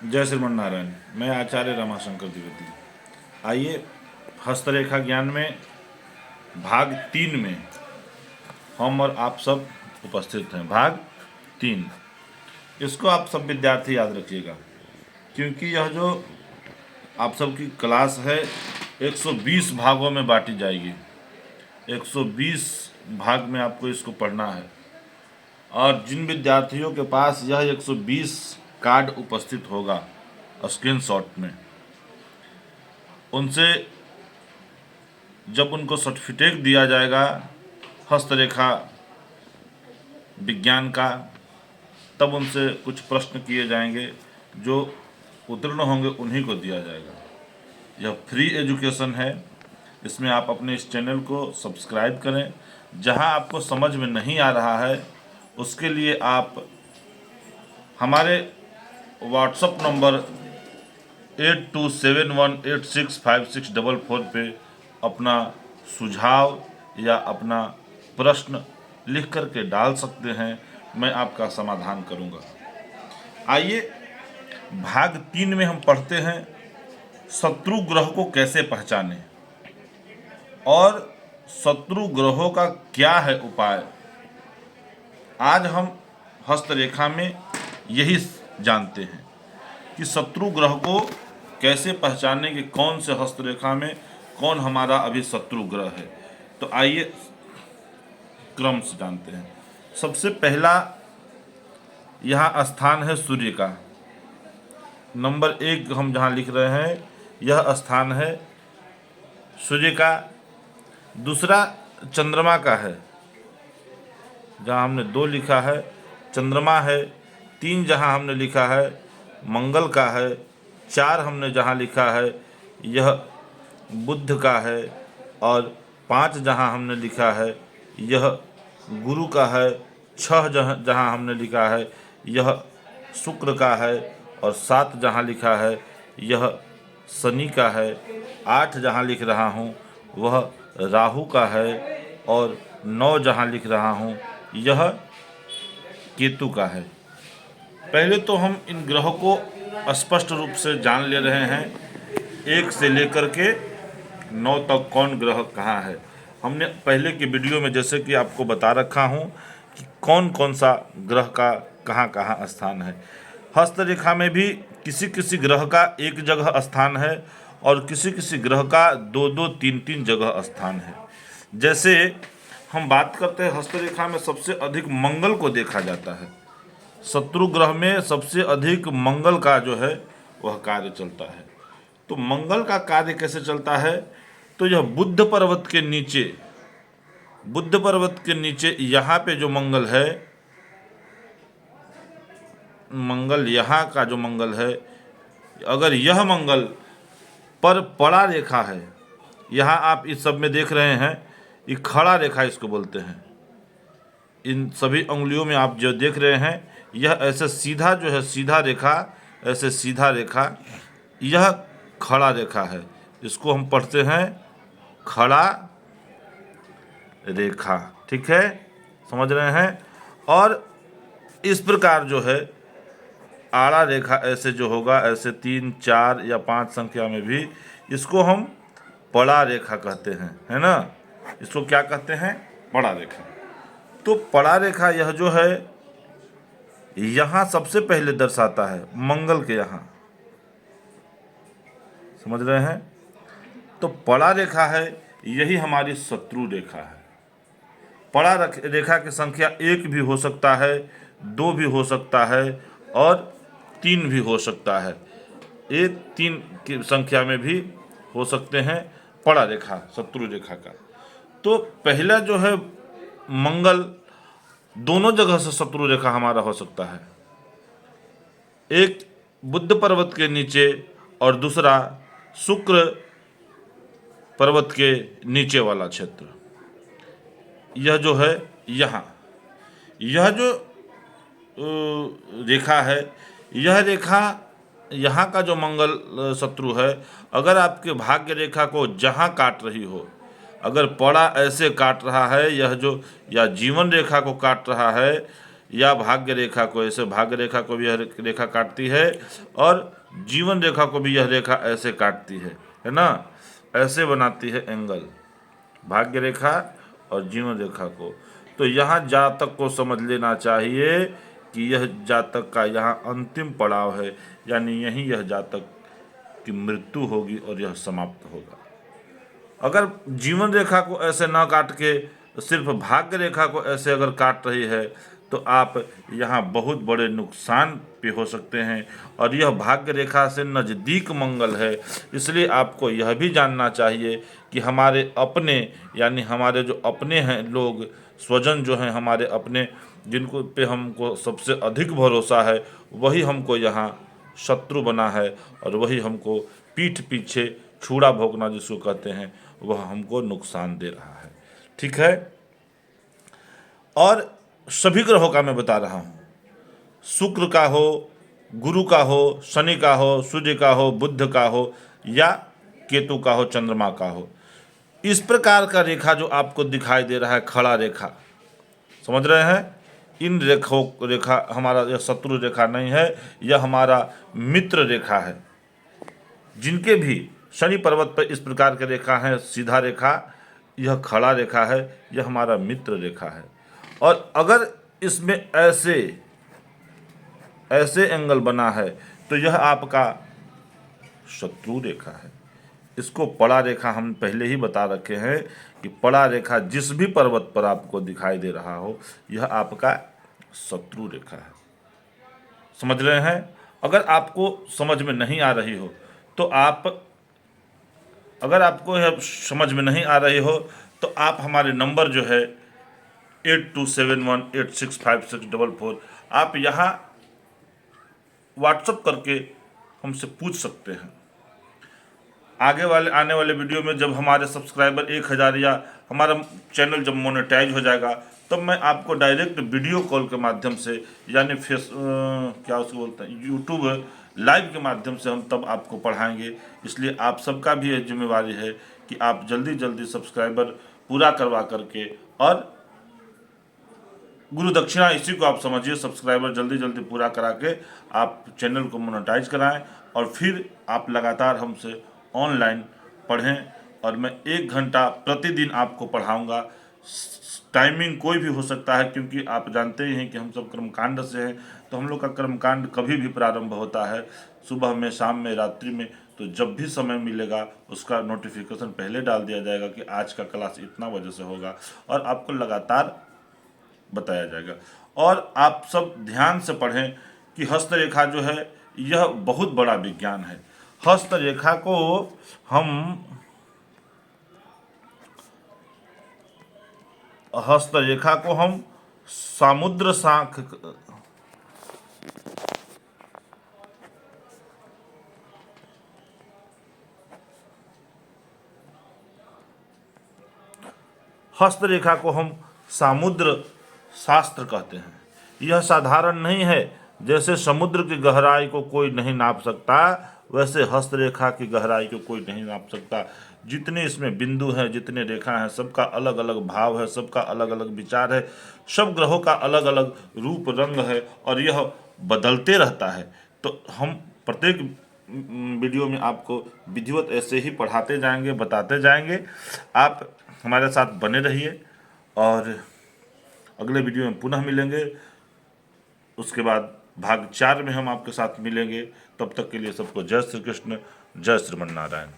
जय श्रीमन नारायण। मैं आचार्य रमाशंकर द्विवेदी। आइए, हस्तरेखा ज्ञान में भाग 3 में हम और आप सब उपस्थित हैं। भाग 3, इसको आप सब विद्यार्थी याद रखिएगा, क्योंकि यह जो आप सबकी क्लास है 120 भागों में बांटी जाएगी। 120 भाग में आपको इसको पढ़ना है, और जिन विद्यार्थियों के पास यह 120 कार्ड उपस्थित होगा स्क्रीनशॉट में, उनसे जब उनको सर्टिफिकेट दिया जाएगा हस्तरेखा विज्ञान का, तब उनसे कुछ प्रश्न किए जाएंगे। जो उत्तीर्ण होंगे उन्हीं को दिया जाएगा। यह फ्री एजुकेशन है। इसमें आप अपने इस चैनल को सब्सक्राइब करें। जहां आपको समझ में नहीं आ रहा है उसके लिए आप हमारे व्हाट्सएप नंबर 8271865644 पे अपना सुझाव या अपना प्रश्न लिख कर के डाल सकते हैं। मैं आपका समाधान करूंगा। आइए, भाग 3 में हम पढ़ते हैं शत्रु ग्रह को कैसे पहचानें और शत्रु ग्रहों का क्या है उपाय। आज हम हस्तरेखा में यही जानते हैं कि शत्रु ग्रह को कैसे पहचानें कि कौन से हस्तरेखा में कौन हमारा अभी शत्रु ग्रह है। तो आइए क्रम से जानते हैं। सबसे पहला यहाँ स्थान है सूर्य का। नंबर 1 हम जहाँ लिख रहे हैं, यह स्थान है सूर्य का। दूसरा चंद्रमा का है, जहाँ हमने 2 लिखा है चंद्रमा है। 3 जहाँ हमने लिखा है मंगल का है। 4 हमने जहाँ लिखा है यह बुध का है। और 5 जहाँ हमने लिखा है यह गुरु का है। 6 जहाँ हमने लिखा है यह शुक्र का है। और 7 जहाँ लिखा है यह शनि का है। 8 जहाँ लिख रहा हूँ वह राहु का है। और 9 जहाँ लिख रहा हूँ यह केतु का है। पहले तो हम इन ग्रहों को स्पष्ट रूप से जान ले रहे हैं, 1 से लेकर के 9 तक कौन ग्रह कहाँ है। हमने पहले की वीडियो में जैसे कि आपको बता रखा हूँ कि कौन कौन सा ग्रह का कहाँ कहाँ स्थान है। हस्तरेखा में भी किसी किसी ग्रह का एक जगह स्थान है और किसी किसी ग्रह का 2-2, 3-3 जगह स्थान है। जैसे हम बात करते हैं हस्तरेखा में सबसे अधिक मंगल को देखा जाता है। शत्रु ग्रह में सबसे अधिक मंगल का जो है वह कार्य चलता है। तो मंगल का कार्य कैसे चलता है, तो यह बुद्ध पर्वत के नीचे यहाँ पे जो मंगल है, मंगल यहाँ का जो मंगल है, अगर यह मंगल पर पड़ा रेखा है, यहाँ आप इस सब में देख रहे हैं, ये खड़ा रेखा इसको बोलते हैं। इन सभी उंगलियों में आप जो देख रहे हैं यह ऐसे सीधा जो है सीधा रेखा, ऐसे सीधा रेखा, यह खड़ा रेखा है। इसको हम पढ़ते हैं खड़ा रेखा। ठीक है, समझ रहे हैं। और इस प्रकार जो है आड़ा रेखा ऐसे जो होगा, ऐसे 3, 4 या 5 संख्या में भी, इसको हम पड़ा रेखा कहते हैं, है ना। इसको क्या कहते हैं, पड़ा रेखा। तो पड़ा रेखा यह जो है यहाँ सबसे पहले दर्शाता है मंगल के यहाँ, समझ रहे हैं। तो पड़ा रेखा है, यही हमारी शत्रु रेखा है। पड़ा रेखा की संख्या 1 भी हो सकता है, 2 भी हो सकता है और 3 भी हो सकता है। 1, 3 की संख्या में भी हो सकते हैं पड़ा रेखा शत्रु रेखा का। तो पहला जो है मंगल, दोनों जगह से शत्रु रेखा हमारा हो सकता है। एक बुद्ध पर्वत के नीचे और दूसरा शुक्र पर्वत के नीचे वाला क्षेत्र। यह जो है यहाँ, यह जो रेखा है, यह रेखा यहाँ का जो मंगल शत्रु है, अगर आपके भाग्य रेखा को जहाँ काट रही हो, अगर पड़ा ऐसे काट रहा है, यह जो या जीवन रेखा को काट रहा है, या भाग्य रेखा को, ऐसे भाग्य रेखा को भी यह रेखा काटती है और जीवन रेखा को भी यह रेखा ऐसे काटती है ना, ऐसे बनाती है एंगल भाग्य रेखा और जीवन रेखा को। तो यहाँ जातक को समझ लेना चाहिए कि यह जातक का यहाँ अंतिम पड़ाव है, यानी यहीं यह जातक की मृत्यु होगी और यह समाप्त होगा। अगर जीवन रेखा को ऐसे ना काट के सिर्फ भाग्य रेखा को ऐसे अगर काट रही है तो आप यहाँ बहुत बड़े नुकसान पे हो सकते हैं, और यह भाग्य रेखा से नज़दीक मंगल है। इसलिए आपको यह भी जानना चाहिए कि हमारे अपने, यानी हमारे जो अपने हैं लोग, स्वजन जो हैं हमारे अपने, जिनको पे हमको सबसे अधिक भरोसा है, वही हमको यहाँ शत्रु बना है और वही हमको पीठ पीछे छुरा भोंकना जिसको कहते हैं, वह हमको नुकसान दे रहा है। ठीक है। और सभी ग्रहों का मैं बता रहा हूँ, शुक्र का हो, गुरु का हो, शनि का हो, सूर्य का हो, बुध का हो या केतु का हो, चंद्रमा का हो, इस प्रकार का रेखा जो आपको दिखाई दे रहा है खड़ा रेखा, समझ रहे हैं, इन रेखा हमारा यह शत्रु रेखा नहीं है, यह हमारा मित्र रेखा है। जिनके भी शनि पर्वत पर इस प्रकार की रेखा है, सीधा रेखा, यह खड़ा रेखा है, यह हमारा मित्र रेखा है। और अगर इसमें ऐसे एंगल बना है तो यह आपका शत्रु रेखा है। इसको पड़ा रेखा हम पहले ही बता रखे हैं कि पड़ा रेखा जिस भी पर्वत पर आपको दिखाई दे रहा हो, यह आपका शत्रु रेखा है। समझ रहे हैं। अगर आपको समझ में नहीं आ रही हो तो अगर आपको यह समझ में नहीं आ रही हो तो आप हमारे नंबर जो है 8271865644, आप यहाँ व्हाट्सअप करके हमसे पूछ सकते हैं। आने वाले वीडियो में जब हमारे सब्सक्राइबर 1000 या हमारा चैनल जब मोनेटाइज हो जाएगा तब मैं आपको डायरेक्ट वीडियो कॉल के माध्यम से, यानी क्या उसको बोलते हैं, यूट्यूब लाइव के माध्यम से हम तब आपको पढ़ाएंगे। इसलिए आप सबका भी यह जिम्मेवारी है कि आप जल्दी जल्दी सब्सक्राइबर पूरा करवा करके, और गुरु दक्षिणा इसी को आप समझिए, सब्सक्राइबर जल्दी जल्दी पूरा करा के आप चैनल को मोनेटाइज कराएं और फिर आप लगातार हमसे ऑनलाइन पढ़ें। और मैं 1 घंटा प्रतिदिन आपको पढ़ाऊंगा। टाइमिंग कोई भी हो सकता है, क्योंकि आप जानते ही हैं कि हम सब कर्मकांड से हैं, तो हम लोग का कर्मकांड कभी भी प्रारंभ होता है, सुबह में, शाम में, रात्रि में। तो जब भी समय मिलेगा उसका नोटिफिकेशन पहले डाल दिया जाएगा कि आज का क्लास इतना बजे से होगा, और आपको लगातार बताया जाएगा। और आप सब ध्यान से पढ़ें कि हस्तरेखा जो है यह बहुत बड़ा विज्ञान है। हस्तरेखा को हम समुद्र शाख, हस्तरेखा को हम समुद्र शास्त्र कहते हैं। यह साधारण नहीं है। जैसे समुद्र की गहराई को कोई नहीं नाप सकता, वैसे हस्तरेखा की गहराई को कोई नहीं नाप सकता। जितने इसमें बिंदु हैं, जितने रेखा हैं, सबका अलग अलग भाव है, सबका अलग अलग विचार है, सब ग्रहों का अलग अलग रूप रंग है, और यह बदलते रहता है। तो हम प्रत्येक वीडियो में आपको विधिवत ऐसे ही पढ़ाते जाएंगे, बताते जाएंगे। आप हमारे साथ बने रहिए और अगले वीडियो में पुनः मिलेंगे। उसके बाद भाग 4 में हम आपके साथ मिलेंगे। तब तक के लिए सबको जय श्री कृष्ण, जय श्रीमन नारायण।